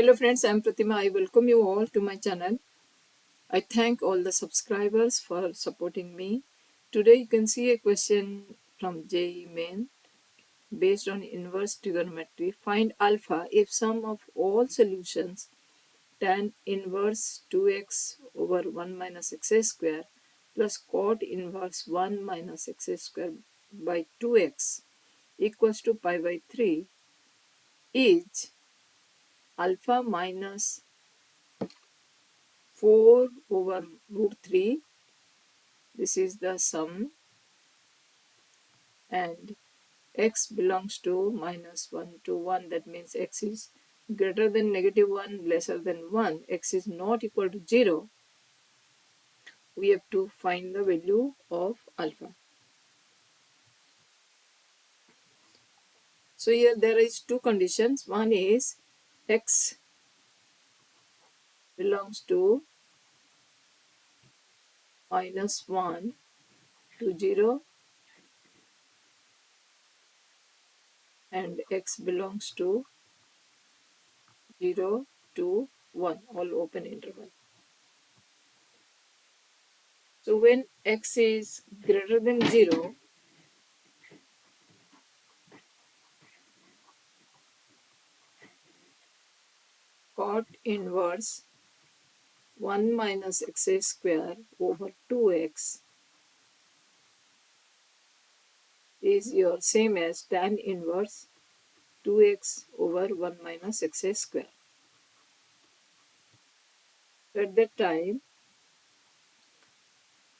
Hello friends, I am Pratima. I welcome you all to my channel. I thank all the subscribers for supporting me. Today you can see a question from JEE Main based on inverse trigonometry. Find alpha if sum of all solutions tan inverse 2x over 1 minus x square plus cot inverse 1 minus x square by 2x equals to pi by 3 is alpha minus 4 over root 3. This is the sum, and x belongs to minus 1 to 1. That means x is greater than negative 1, lesser than 1. X is not equal to 0. We have to find the value of alpha. So here there is two conditions. One is x belongs to minus 1 to 0 and x belongs to 0 to 1, all open interval. So when x is greater than 0, cot inverse 1 minus x square over 2x is your same as tan inverse 2x over 1 minus x square. At that time,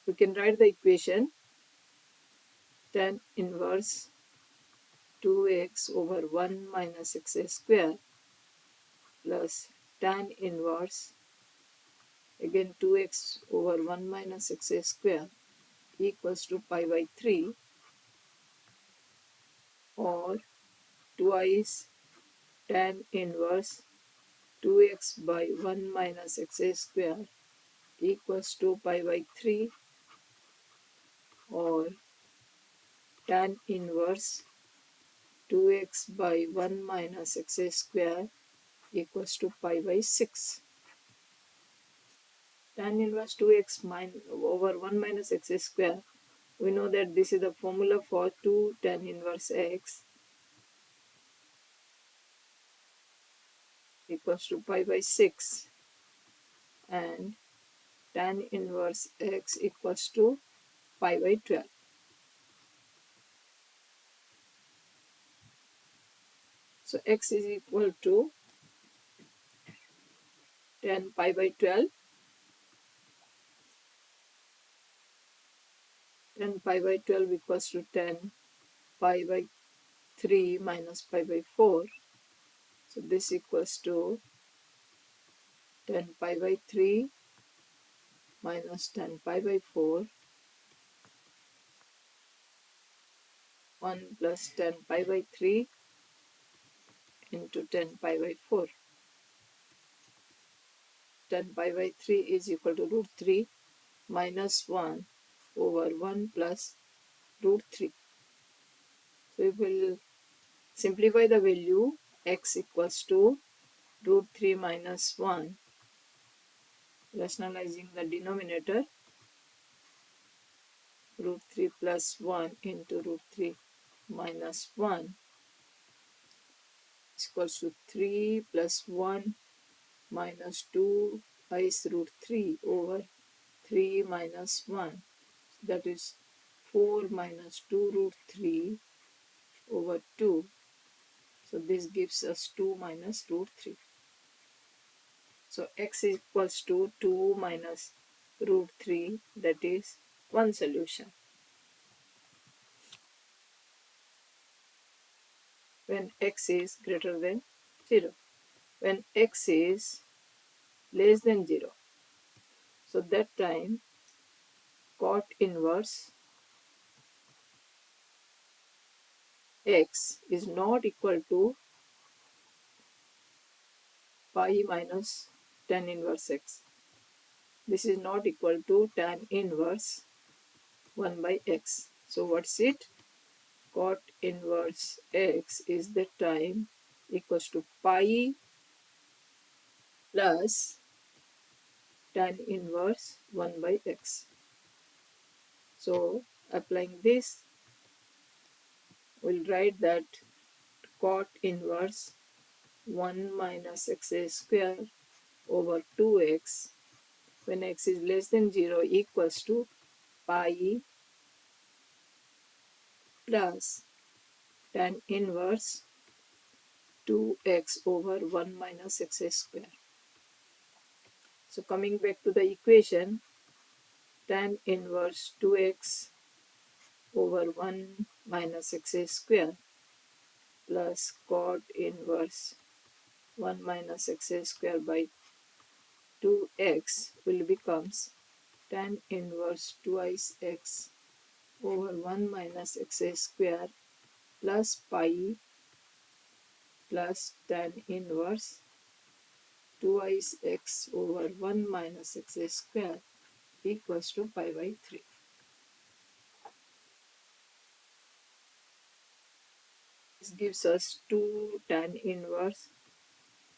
we can write the equation tan inverse 2x over 1 minus x square plus tan inverse again 2x over 1 minus x square equals to pi by 3, or twice tan inverse 2x by 1 minus x square equals to pi by 3, or tan inverse 2x by 1 minus x square equals to pi by 6. Tan inverse 2x over 1 minus x square, we know that this is the formula for 2 tan inverse x equals to pi by 6, and tan inverse x equals to pi by 12. So x is equal to tan pi by 12. Tan pi by 12 equals to tan pi by 3 minus pi by 4. So this equals to tan pi by 3 minus tan pi by 4, 1 plus tan pi by 3 into tan pi by 4. Tan pi by 3 is equal to root 3 minus 1 over 1 plus root 3. So we will simplify the value. X equals to root 3 minus 1. Rationalizing the denominator, root 3 plus 1 into root 3 minus 1 is equals to 3 plus 1 minus 2 is root 3 over 3 minus 1. That is 4 minus 2 root 3 over 2. So this gives us 2 minus root 3. So x equals to 2 minus root 3, that is one solution. When x is greater than 0. When x is less than 0. So that time cot inverse x is not equal to pi minus tan inverse x. This is not equal to tan inverse 1 by x. So what's it? Cot inverse x is the time equals to pi plus tan inverse 1 by x. So applying this, we'll write that cot inverse 1 minus x square over 2x when x is less than 0 equals to pi plus tan inverse 2x over 1 minus x square. So coming back to the equation, tan inverse 2x over 1 minus x square plus cot inverse 1 minus x square by 2x will becomes tan inverse twice x over 1 minus x square plus pi plus tan inverse twice x over 1 minus x square equals to pi by 3. This gives us 2 tan inverse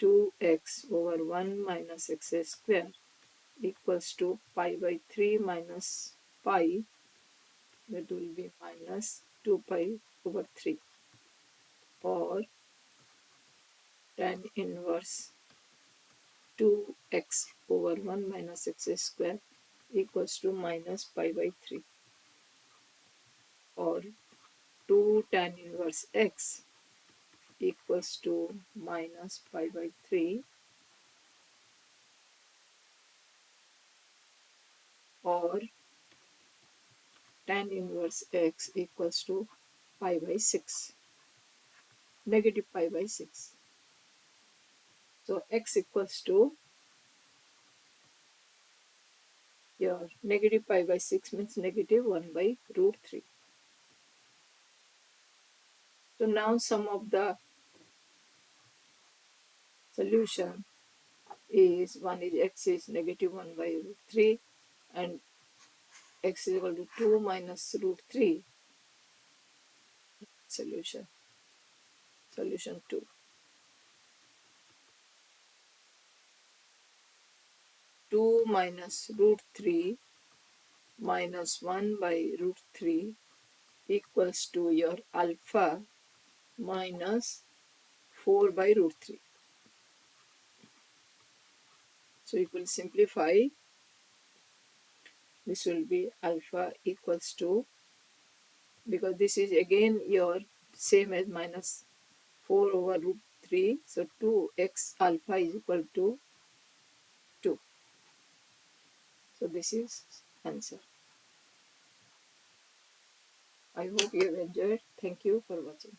2x over 1 minus x square equals to pi by 3 minus pi, that will be minus 2 pi over 3, or tan inverse 2x over 1 minus x square equals to minus pi by 3, or 2 tan inverse x equals to minus pi by 3, or tan inverse x equals to pi by 6, negative pi by 6. So x equals to your negative pi by 6 means negative 1 by root 3. So now sum of the solution is one is x is negative 1 by root 3 and x is equal to 2 minus root 3. Solution 2. 2 minus root 3 minus 1 by root 3 equals to your alpha minus 4 by root 3. So you will simplify. This will be alpha equals to, because this is again your same as minus 4 over root 3. So 2x alpha is equal to 2. So this is answer. I hope you have enjoyed. Thank you for watching.